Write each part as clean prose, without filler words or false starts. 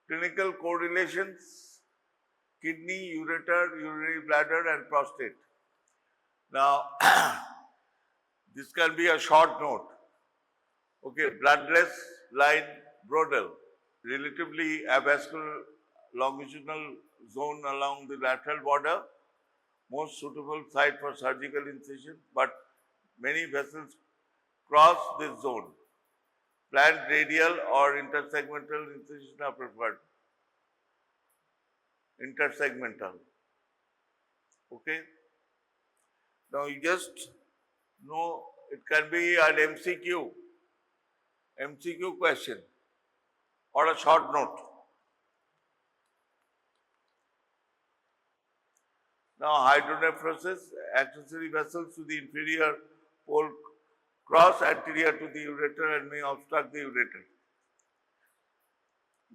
Clinical correlations: kidney, ureter, urinary bladder and prostate. Now, this can be a short note. Okay, bloodless line brodel, relatively avascular longitudinal zone along the lateral border, most suitable site for surgical incision, but many vessels cross this zone. Planned radial or intersegmental incision are preferred. Intersegmental. Okay. Now you just know it can be an MCQ question or a short note. Now hydronephrosis, accessory vessels to the inferior pole cross anterior to the ureter and may obstruct the ureter.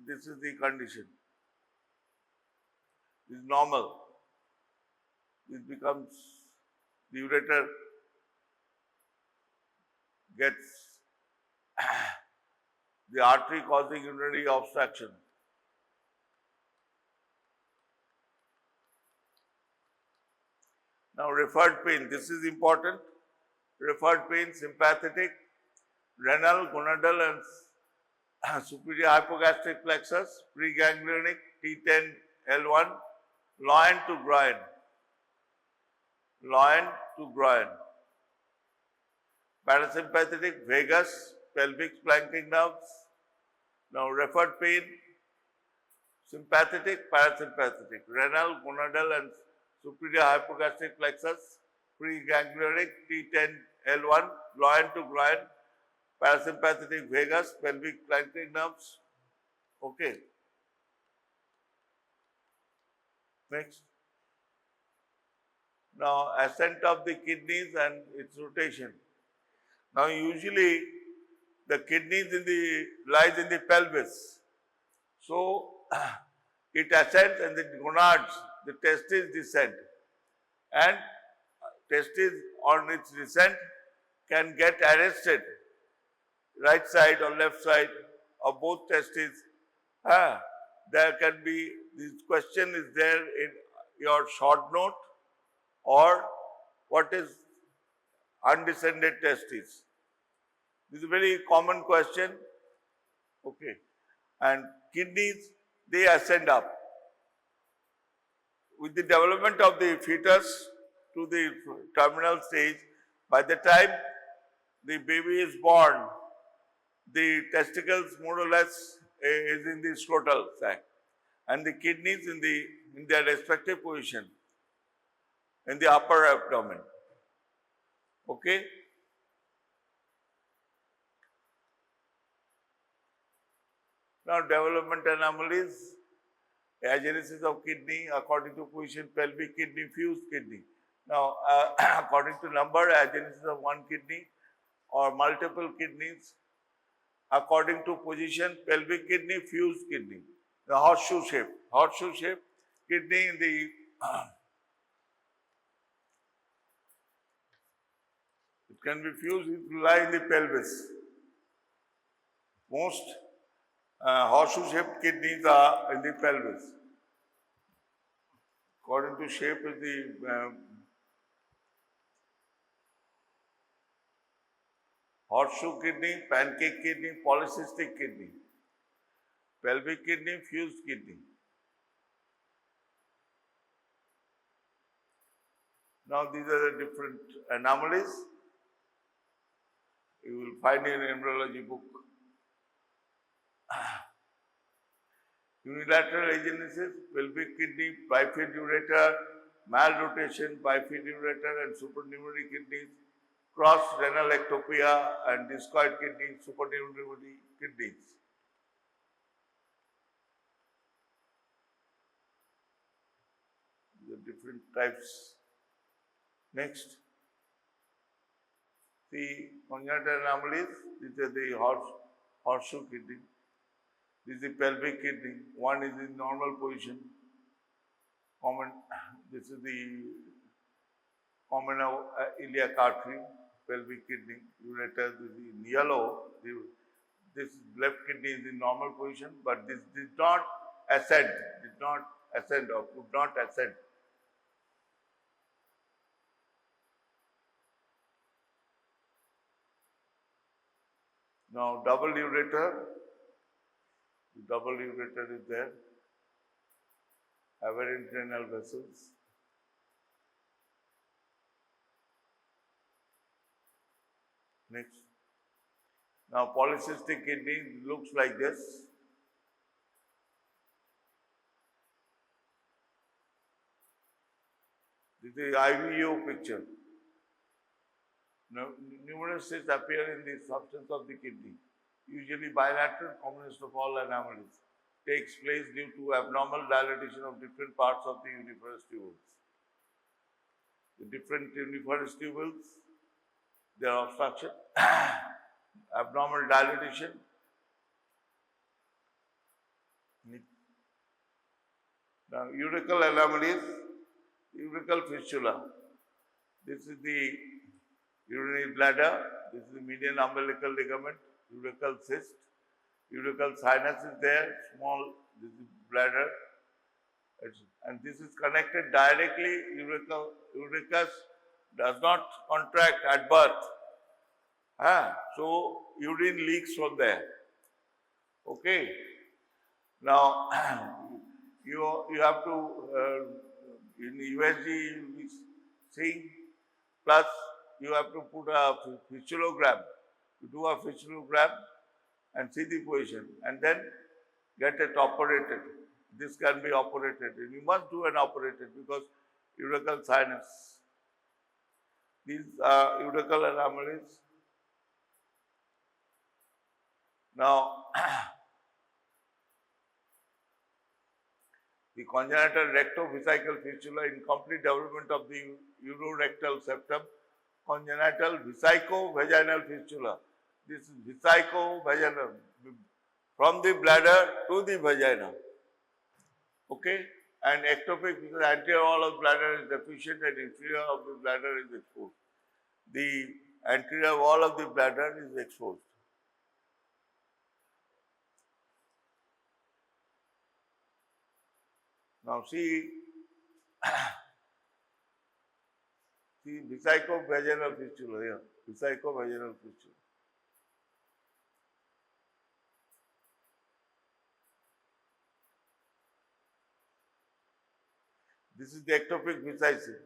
This is the condition. This is normal. This becomes, the ureter gets the artery causing urinary obstruction. Now referred pain, this is important. Referred pain: sympathetic, renal, gonadal and superior hypogastric plexus, preganglionic, T10, L1, loin to groin. Loin to groin. Parasympathetic, vagus, pelvic flanking nerves. Now referred pain: sympathetic, parasympathetic, renal, gonadal and superior hypogastric plexus, preganglionic, T10, L1, loin to groin, parasympathetic, vagus, pelvic flanking nerves. Okay. Next. Now ascent of the kidneys and its rotation. Now usually the kidneys lies in the pelvis. So it ascends and the gonads, the testes descend. And testes on its descent can get arrested, right side or left side of both testes. There can be, this question is there in your short note, or what is undescended testes. This is a very common question. Okay. And kidneys, they ascend up. With the development of the fetus to the terminal stage, by the time the baby is born, the testicles more or less is in the scrotal sac and the kidneys in their respective position in the upper abdomen. Okay. Now development anomalies: agenesis of kidney according to position, pelvic kidney, fused kidney. Now according to number, agenesis of one kidney or multiple kidneys. According to position, pelvic kidney, fused kidney. The horseshoe shape kidney in the it can be fused, it will lie in the pelvis. Most horseshoe shaped kidneys are in the pelvis. According to shape is the horseshoe kidney, pancake kidney, polycystic kidney, pelvic kidney, fused kidney. Now these are the different anomalies you will find in embryology book. Unilateral agenesis, pelvic kidney, bifid ureter, malrotation, bifid ureter and supernumerary kidneys, cross renal ectopia and discoid kidney, supernumerary kidneys. The different types. Next, the congenital anomalies. These are the horseshoe kidney. This is the pelvic kidney. One is in normal position. Common. This is the common iliac artery, pelvic kidney, ureter. This is in yellow. This left kidney is in normal position, but this did not ascend, did not ascend or could not ascend. Now double ureter is there, aberrant renal vessels. Next. Now polycystic kidney looks like this. This is the IVU picture. Now, numerous cysts appear in the substance of the kidney. Usually bilateral, commonest of all anomalies. Takes place due to abnormal dilatation of different parts of the universe tubules. The different universe tubules, their obstruction, abnormal dilatation. Now, urachal anomalies, urachal fistula. This is the urinary bladder, this is the median umbilical ligament, urachal cyst, urachal sinus is there, small, this is bladder, and this is connected directly, urachus does not contract at birth, so urine leaks from there, okay. Now, you have to, in USG, you will see, plus you have to put a fistulogram. You do a fistulogram and see the position and then get it operated. This can be operated. You must do an operated because urachal sinus. These are urachal anomalies. Now, the congenital rectovesical fistula, incomplete development of the urorectal septum, congenital vesico-vaginal fistula. This is vesico-vaginal, from the bladder to the vagina. Okay? And ectopic, because anterior wall of bladder is deficient and inferior of the bladder is exposed. The anterior wall of the bladder is exposed. Now see vesico-vaginal fistula here, vesico-vaginal fistula. This is the ectopic vesicis.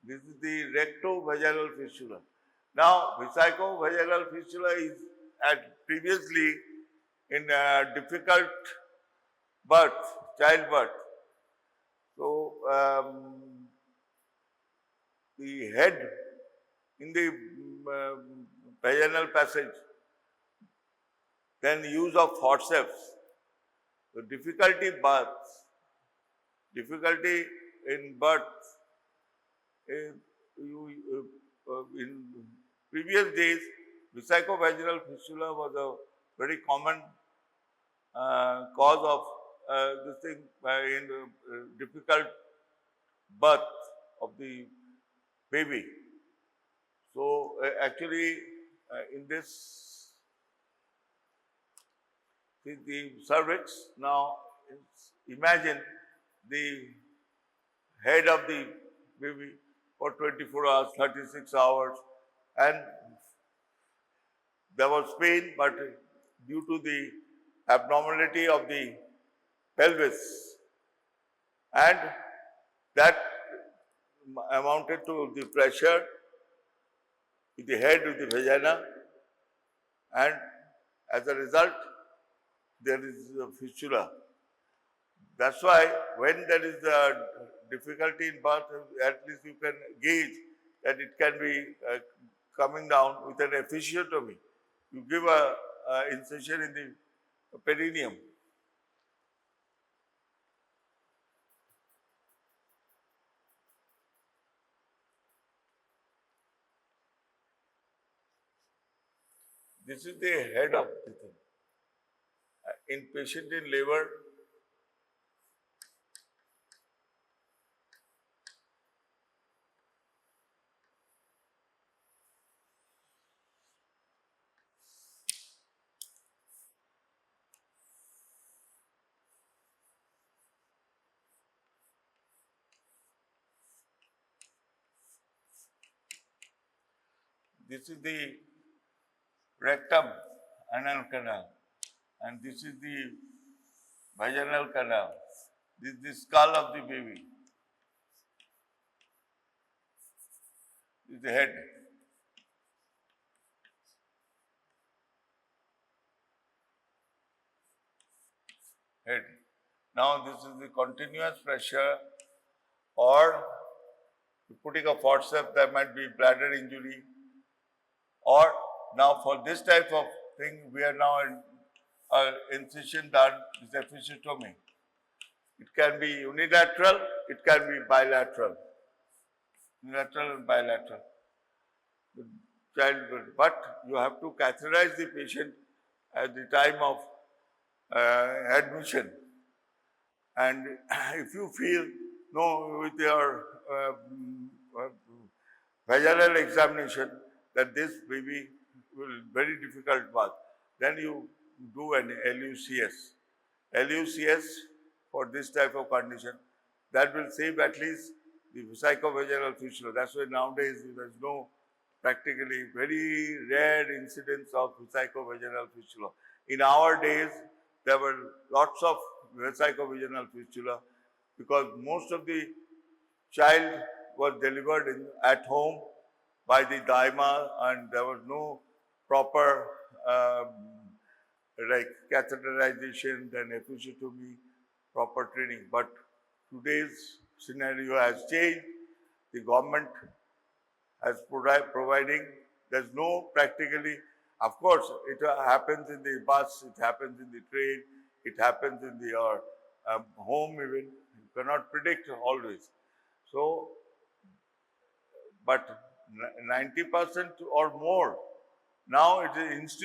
This is the recto-vaginal fistula. Now, vesico-vaginal fistula is previously in difficult birth, childbirth. So, the head in the vaginal passage, then use of forceps. So, difficulty in birth, in previous days, vesico-vaginal fistula was a very common cause of this thing in difficult birth of the baby. So, actually, in this, the cervix, now imagine the head of the baby for 24 hours, 36 hours, and there was pain, but due to the abnormality of the pelvis, and that amounted to the pressure with the head, with the vagina, and as a result, there is a fistula. That's why when there is a difficulty in birth, at least you can gauge that it can be coming down with an episiotomy. You give a incision in the perineum. This is the head of the thing. In patient in labor, This is the rectum, anal canal, and this is the vaginal canal. This is the skull of the baby. This is the head. Head. Now this is the continuous pressure, or putting a forceps, there might be bladder injury, or now for this type of thing, we are now in incision done, is episiotomy. It can be unilateral, it can be bilateral. Unilateral and bilateral. Childbirth. But you have to catheterize the patient at the time of admission. And if you feel, no, with your vaginal examination, that this baby will very difficult path, then you do an LUCS. LUCS for this type of condition, that will save at least the vesicovaginal fistula. That's why nowadays there is no practically very rare incidence of vesicovaginal fistula. In our days, there were lots of vesicovaginal fistula because most of the child was delivered at home by the daima, and there was no proper like catheterization, then episiotomy, proper training. But today's scenario has changed. The government has providing, there's no practically, of course, it happens in the bus, it happens in the train, it happens in the home even. You cannot predict always. So, but 90% or more, now it is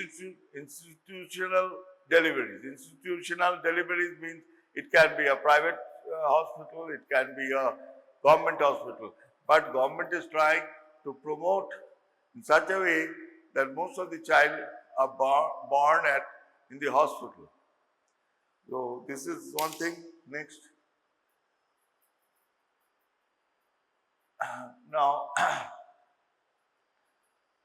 institutional deliveries. Institutional deliveries means it can be a private hospital, it can be a government hospital. But government is trying to promote in such a way that most of the child are born in the hospital. So this is one thing. Next. Now,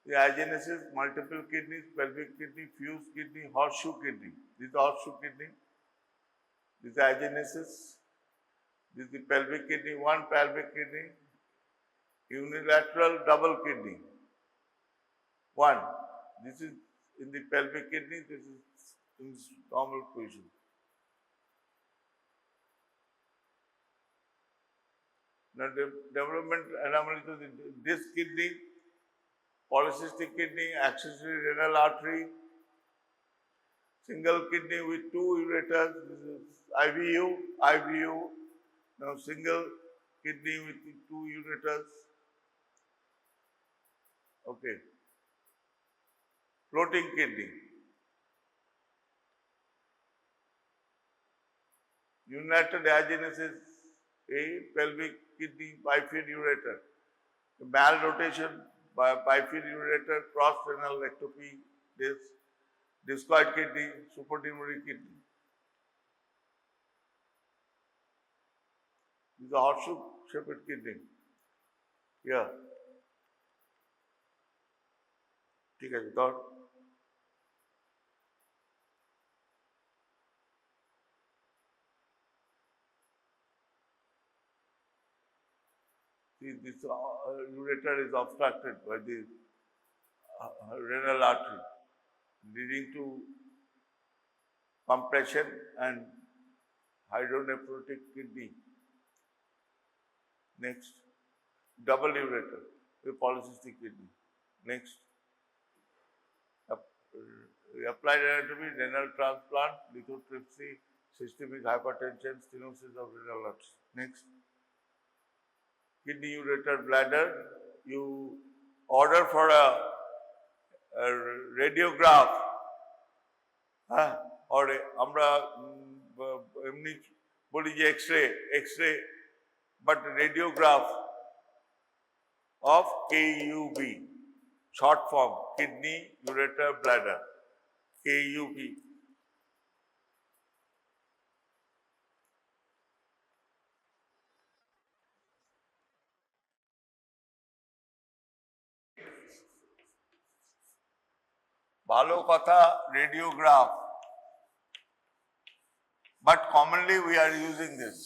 the agenesis, multiple kidneys, pelvic kidney, fused kidney, horseshoe kidney. This is horseshoe kidney. This is agenesis. This is the pelvic kidney, one pelvic kidney, unilateral double kidney. One. This is in the pelvic kidney, this is in normal position. Now, developmental anomalies of this kidney, polycystic kidney, accessory renal artery, single kidney with two ureters, this is IVU. Now, single kidney with two ureters. Okay. Floating kidney. Unilateral agenesis, a pelvic kidney, bifid ureter. Malrotation, bifid ureter, cross renal ectopy, discoid kidney, supranumerary kidney. This is a horseshoe-shaped kidney. Here. ठीक है, without. See, this ureter is obstructed by the renal artery, leading to compression and hydronephrotic kidney. Next, double ureter with polycystic kidney. Next, applied anatomy, renal transplant, lithotripsy, systemic hypertension, stenosis of renal arteries. Next, kidney ureter bladder, you order for a radiograph, or আমরা এমনি বলি যে x-ray, but radiograph of KUB, short form, kidney ureter bladder, KUB. ভালো কথা radiograph, but commonly we are using this.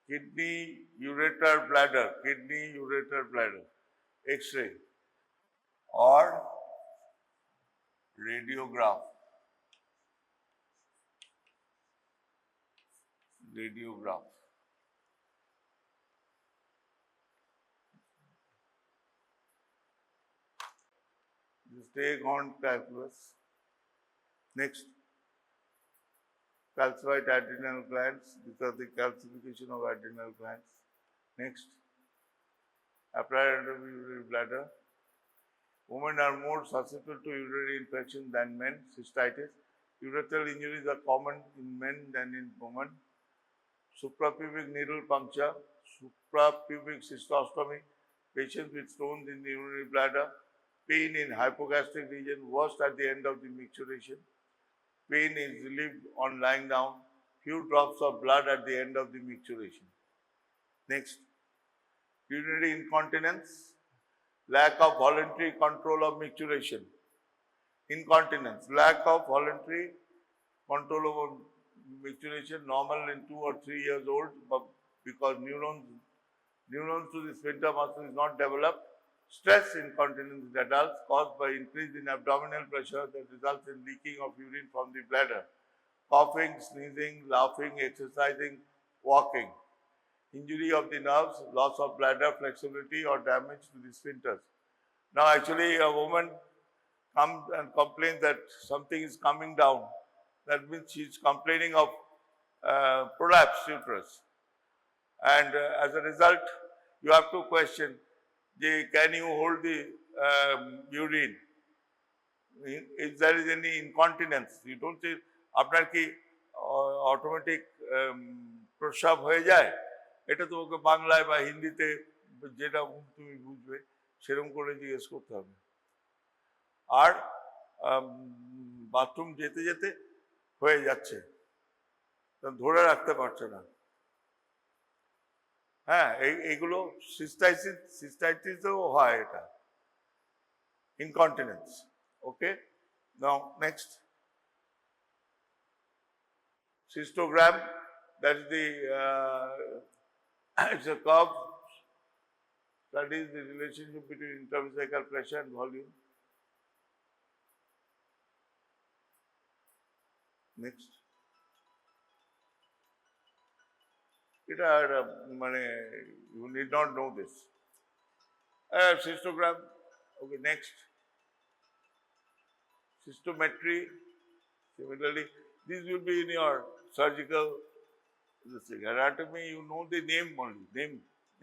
Kidney, ureter, bladder, kidney, ureter, bladder, X-ray or radiograph. Radiograph. Just take on calculus. Next, calcified adrenal glands. These are the calcification of adrenal glands. Next, applied under urinary bladder. Women are more susceptible to urinary infection than men. Cystitis. Urethral injuries are common in men than in women. Suprapubic needle puncture. Suprapubic cystostomy. Patients with stones in the urinary bladder. Pain in hypogastric region, worst at the end of the micturition. Pain is relieved on lying down. Few drops of blood at the end of the micturition. Next, urinary incontinence, lack of voluntary control of micturition. Incontinence, lack of voluntary control over micturition, normal in 2 or 3 years old, but because neurons to the sphincter muscle is not developed. Stress incontinence in adults caused by increase in abdominal pressure that results in leaking of urine from the bladder. Coughing, sneezing, laughing, exercising, walking. Injury of the nerves, loss of bladder flexibility or damage to the sphincters. Now actually a woman comes and complains that something is coming down. That means she is complaining of prolapsed uterus. And as a result, you have to question, can you hold the urine? If there is any incontinence, you don't say, আপনার কি automatic প্রস্রাব হয়ে যায়? এটা তোমাকে বাংলায় বা হিন্দিতে যেটা তুমি বুঝবে সেরকম করে জিজ্ঞেস করতে হবে। আর বাথরুম যেতে যেতে হয়ে যাচ্ছে, ধরে রাখতে পারছে না। হ্যাঁ, এইগুলো সিস্টাইটিসও হয় এটা, incontinence. Okay, now next, cystogram, that is the it's a curve, studies the relationship between intravesical pressure and volume. Next, এটা মানে you need not know this. Cystogram. Okay, next, cystometry. Similarly, this will be in your surgical anatomy. You know the name only. Name.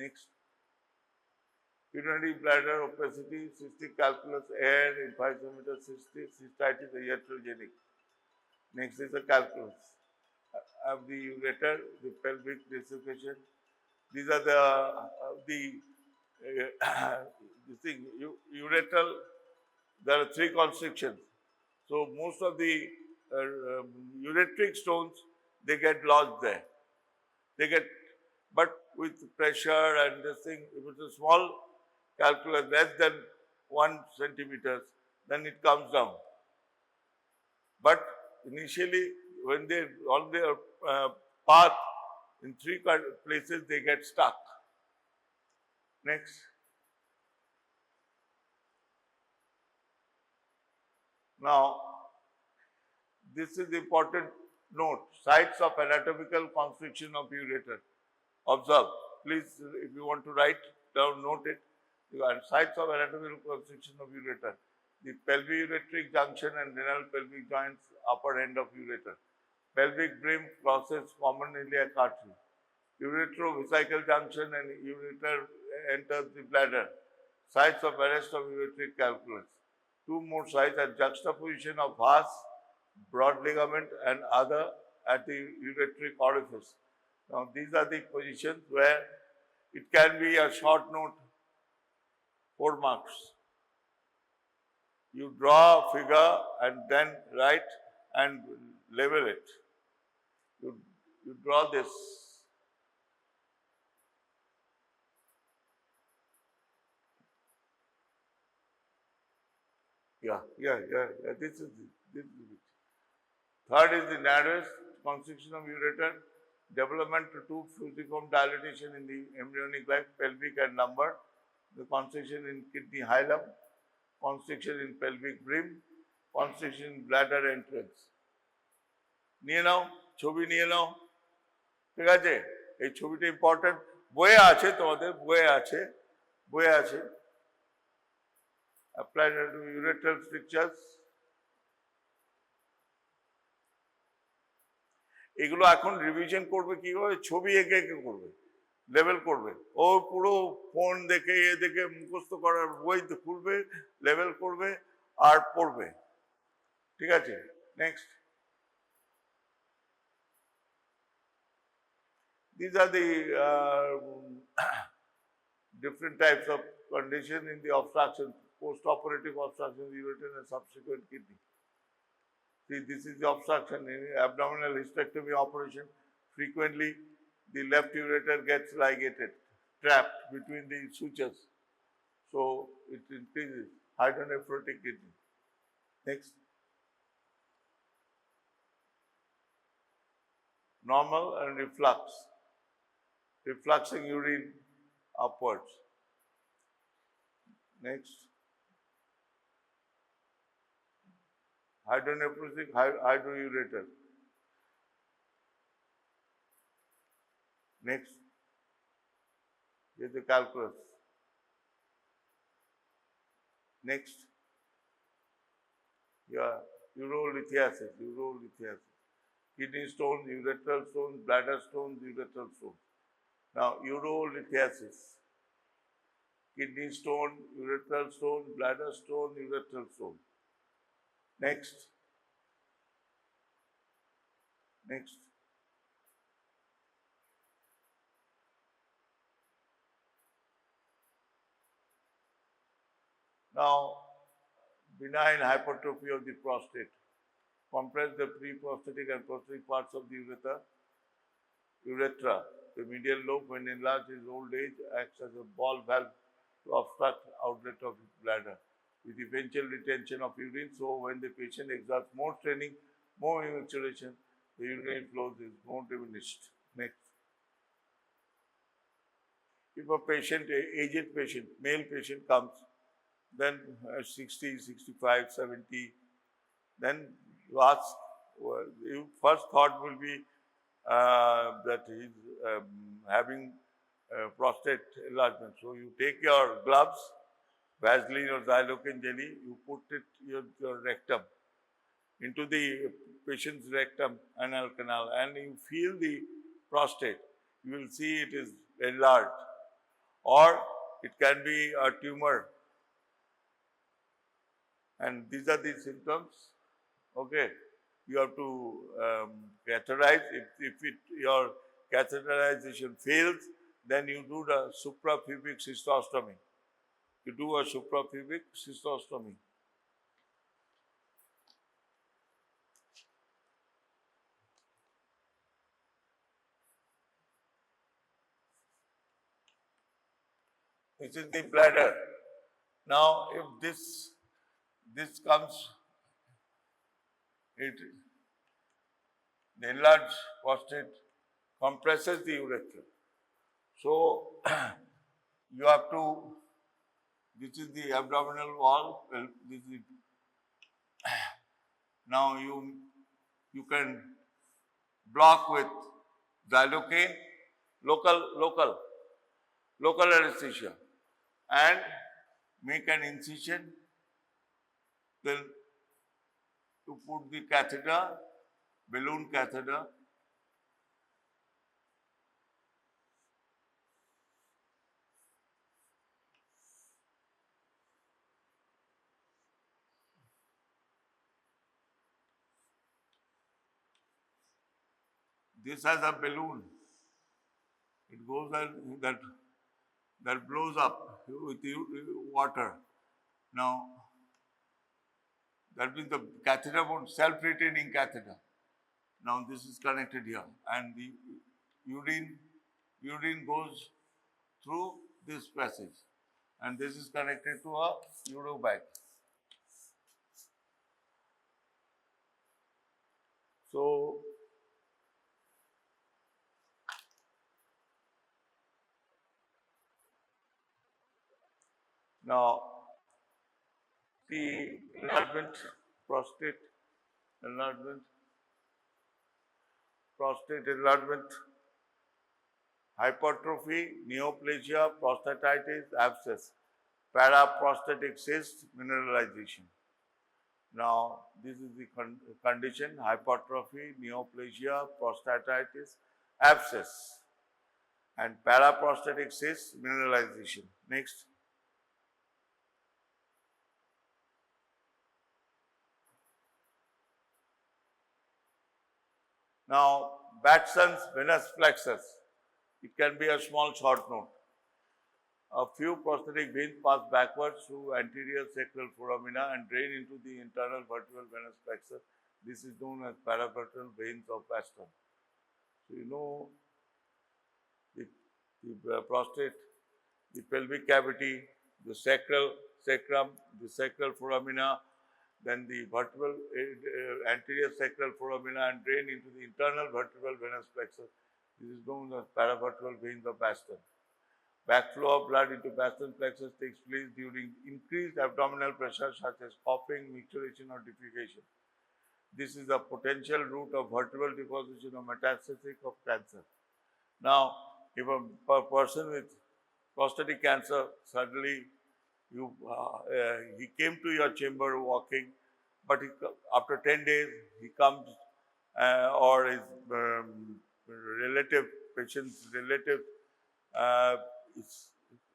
Next, urinary bladder opacity, cystic calculus, air in 5 cm, cystitis, iatrogenic. Next is the calculus of the ureter, the pelvic desiccation. These are the this thing, ureter. There are 3 constrictions. So most of the ureteric stones, they get lodged there. They get, but with pressure and this thing, if it's a small calculus, less than 1 centimeter, then it comes down. But initially, when they're on their path, in 3 places, they get stuck. Next. Now, this is the important note, sites of anatomical constriction of ureter. Observe, please, if you want to write down, note it. Sites of anatomical constriction of ureter. The pelvic-ureteric junction and renal pelvic joints, upper end of ureter. Pelvic brim crosses common iliac artery. Uretrovesical junction and ureter enters the bladder. sites of arrest of ureteric calculus. Two more sites are juxtaposition of vas, broad ligament and other at the ureteric orifice. Now these are the positions where it can be a short note, 4 marks. You draw a figure and then write and label it. You draw this. Yeah. This is it. Third is the narrowest constriction of ureter, development to fusiform dilatation in the embryonic life, pelvic and lumbar, the constriction in kidney hilum, constriction in pelvic brim, constriction in bladder entrance. নিয়ে নাও, ছবি নিয়ে নাও, ঠিক আছে? এই ছবিটা important, বইয়ে আছে, তোমাদের বইয়ে আছে। Applied to ureteral strictures. এগুলো এখন রিভিশন করবে কিভাবে? ছবি এঁকে করবে, লেভেল করবে। ও পুরো ফোন দেখে দেখে মুখস্থ করার বই খুলবে, লেভেল করবে আর পড়বে, ঠিক আছে? Next, these are the different types of condition in the obstruction, post-operative obstruction of the ureter and subsequent kidney. See, this is the obstruction in abdominal hysterectomy operation. Frequently, the left ureter gets ligated, trapped between the sutures. So, it increases hydronephrotic kidney. Next. Normal and reflux. Refluxing urine upwards. Next. Hydronephrosis, hydroureter. Next. Here's the calculus. Next. Yeah, urolithiasis. Kidney stones, ureteral stones, bladder stones, ureteral stones. Now, urolithiasis. Kidney stone, ureteral stone, bladder stone, ureteral stone. Next. Now, benign hypertrophy of the prostate. Compress the pre-prostatic and prostatic parts of the urethra. The medial lobe, when enlarged in old age, acts as a ball valve to obstruct outlet of the bladder, with eventual retention of urine. So, when the patient exerts more training, more maturation, the urinary flow is more diminished. Next. If a patient, aged patient, male patient comes, then 60, 65, 70, then you ask, your first thought will be that he's having prostate enlargement. So you take your gloves, Vaseline or xylocaine jelly, you put it your rectum into the patient's rectum, anal canal, and you feel the prostate. You will see it is enlarged, or it can be a tumor. And these are the symptoms. Okay, you have to catheterize. If your catheterization fails, then you do the suprapubic cystostomy. You do a suprapubic cystostomy. This is the bladder. Now, if this comes, the enlarged prostate compresses the urethra. So, you have to, this is the abdominal wall, this is, now you can block with xylocaine, local anesthesia, and make an incision, then to put the catheter, balloon catheter, this has a balloon. It goes and that blows up with the water. Now, that means the catheter would self-retaining catheter. Now this is connected here, and the urine goes through this passage, and this is connected to a urobag. So now the enlargement, prostate enlargement, hypertrophy, neoplasia, prostatitis, abscess, paraprostatic cyst, mineralization. Now, this is the condition: hypertrophy, neoplasia, prostatitis, abscess, and paraprostatic cyst, mineralization. Next. Now, Batson's venous plexus. It can be a small short note. A few prostatic veins pass backwards through anterior sacral foramina and drain into the internal vertebral venous plexus. This is known as paravertebral veins of Baston. So, you know the prostate, the pelvic cavity, the sacrum, the sacral foramina, then the vertebral anterior sacral foramina and drain into the internal vertebral venous plexus. This is known as paravertebral veins of Baston. Backflow of blood into Baston plexus takes place during increased abdominal pressure such as coughing, micturition or defecation. This is a potential route of vertebral deposition or metastasis of cancer. Now, if a person with prostatic cancer suddenly he came to your chamber walking, but after 10 days he comes or his patient's relative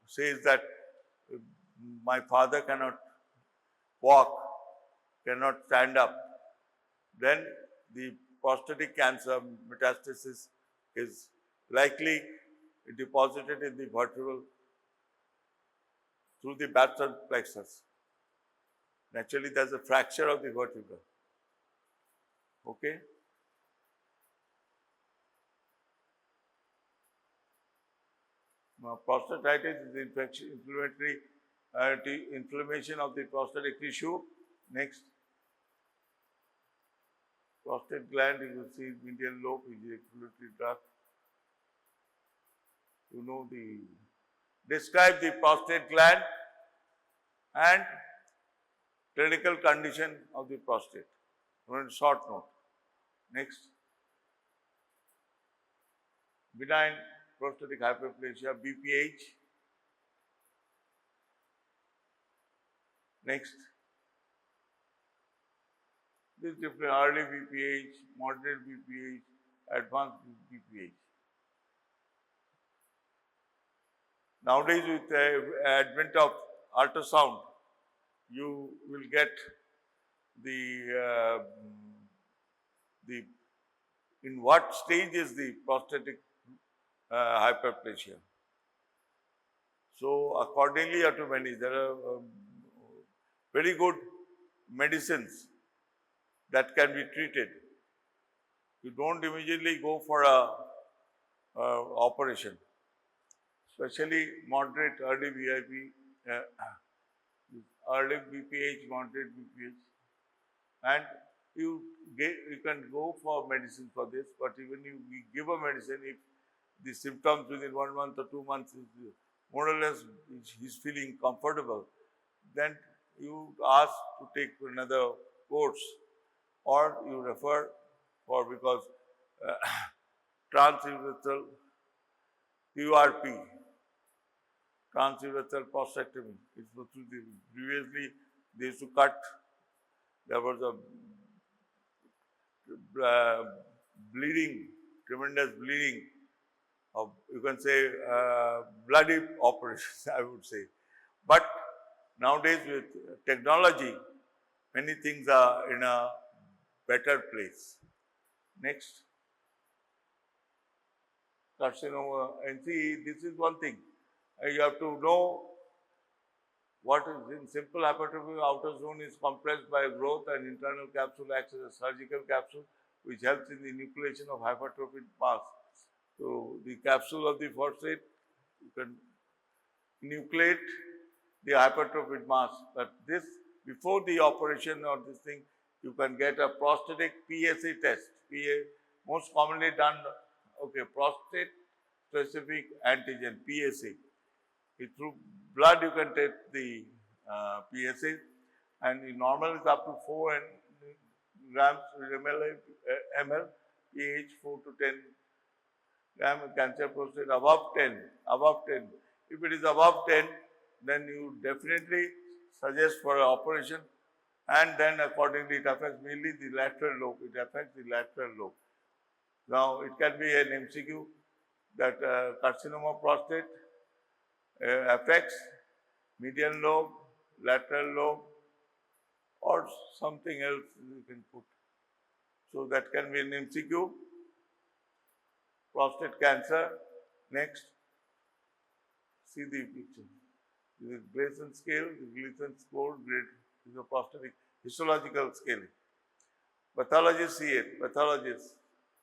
says that my father cannot walk, cannot stand up, then the prostatic cancer metastasis is likely deposited in the vertebral through the Baston plexus. Naturally, there's a fracture of the vertebra. Okay? Now, prostatitis is inflammation of the prostatic tissue. Next. Prostate gland, you will see medial lobe, ejaculatory duct. You know describe the prostate gland and clinical condition of the prostate. One short note. Next. Benign prostatic hyperplasia, BPH. Next. This is different: early BPH, moderate BPH, advanced BPH. Nowadays, with the advent of ultrasound, you will get the in what stage is the prostatic hyperplasia. So, accordingly, you have to manage. There are very good medicines that can be treated. You don't immediately go for a operation, especially moderate early VIP, early BPH, moderate BPH, and you can go for medicine for this. But even if we give a medicine, if the symptoms within 1 month or 2 months is more or less he's feeling comfortable, then you ask to take another course, or you refer for, because transurethral PRP, transurethral prostatectomy. Previously they used to cut. There was a bleeding, tremendous bleeding of, you can say, bloody operations, I would say. But nowadays with technology, many things are in a better place. Next. carcinoma. And see, this is one thing. You have to know what is in simple hypertrophy. Outer zone is compressed by growth, and internal capsule acts as a surgical capsule which helps in the enucleation of hypertrophic mass. So, the capsule of the prostate, you can enucleate the hypertrophic mass, but this before the operation or this thing, you can get a prostatic PSA test. Most commonly done, okay, prostate specific antigen PSA. Through blood you can take the PSA, and the normal is up to 4 grams ml pH 4 to 10 gram. Cancer prostate above 10. If it is above 10, then you definitely suggest for an operation, and then accordingly it affects mainly the lateral lobe. It affects the lateral lobe. Now it can be an MCQ that carcinoma prostate affects medial lobe, lateral lobe, or something else you can put. So that can be an MCQ. Prostate cancer. Next, see the picture. This is Gleason scale, the Gleason score grade is a prostatic histological scaling. Pathologists see it. Pathologists.